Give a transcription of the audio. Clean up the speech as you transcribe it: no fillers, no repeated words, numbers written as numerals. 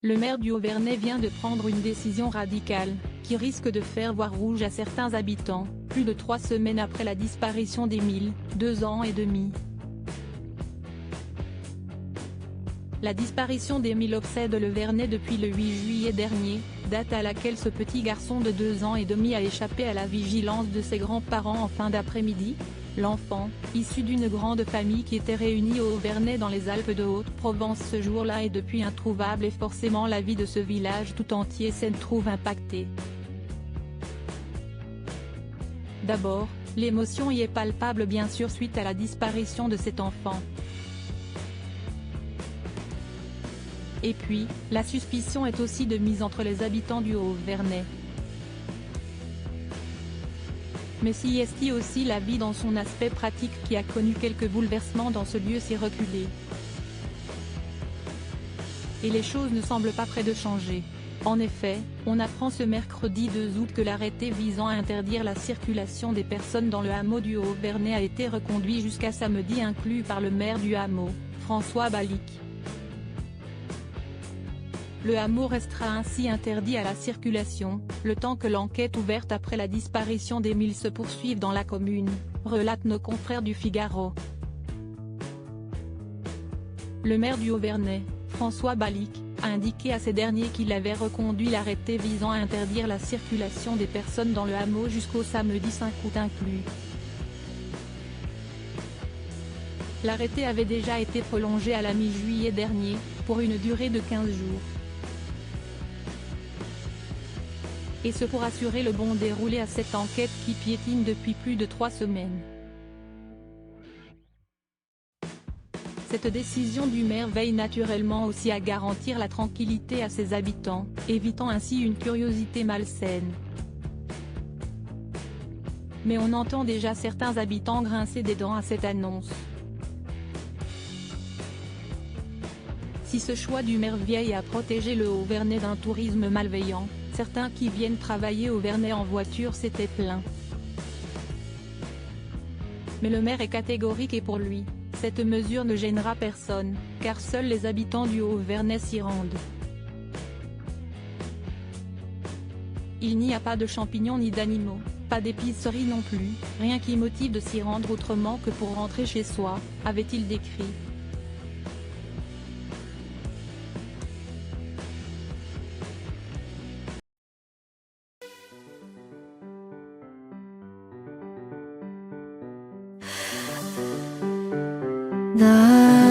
Le maire du Haut-Vernay vient de prendre une décision radicale, qui risque de faire voir rouge à certains habitants, plus de 3 semaines après la disparition d'Émile, 2 ans et demi. La disparition d'Émile obsède le Vernay depuis le 8 juillet dernier, date à laquelle ce petit garçon de 2 ans et demi a échappé à la vigilance de ses grands-parents en fin d'après-midi. L'enfant, issu d'une grande famille qui était réunie au Haut-Vernay dans les Alpes de Haute-Provence ce jour-là est depuis introuvable et forcément la vie de ce village tout entier s'en trouve impactée. D'abord, l'émotion y est palpable bien sûr suite à la disparition de cet enfant. Et puis, la suspicion est aussi de mise entre les habitants du Haut-Vernay. Mais s'y est aussi la vie dans son aspect pratique qui a connu quelques bouleversements dans ce lieu si reculé. Et les choses ne semblent pas près de changer. En effet, on apprend ce mercredi 2 août que l'arrêté visant à interdire la circulation des personnes dans le hameau du Haut-Vernay a été reconduit jusqu'à samedi inclus par le maire du hameau, François Balic. Le hameau restera ainsi interdit à la circulation, le temps que l'enquête ouverte après la disparition d'Émile se poursuive dans la commune, relatent nos confrères du Figaro. Le maire du Haut-Vernay, François Balic, a indiqué à ces derniers qu'il avait reconduit l'arrêté visant à interdire la circulation des personnes dans le hameau jusqu'au samedi 5 août inclus. L'arrêté avait déjà été prolongé à la mi-juillet dernier, pour une durée de 15 jours. Et ce pour assurer le bon déroulé à cette enquête qui piétine depuis plus de 3 semaines. Cette décision du maire veille naturellement aussi à garantir la tranquillité à ses habitants, évitant ainsi une curiosité malsaine. Mais on entend déjà certains habitants grincer des dents à cette annonce. Si ce choix du maire veille à protéger le Haut-Vernay d'un tourisme malveillant, certains qui viennent travailler au Vernay en voiture s'étaient plaints. Mais le maire est catégorique et pour lui, cette mesure ne gênera personne, car seuls les habitants du Haut-Vernay s'y rendent. Il n'y a pas de champignons ni d'animaux, pas d'épicerie non plus, rien qui motive de s'y rendre autrement que pour rentrer chez soi, avait-il décrit. 나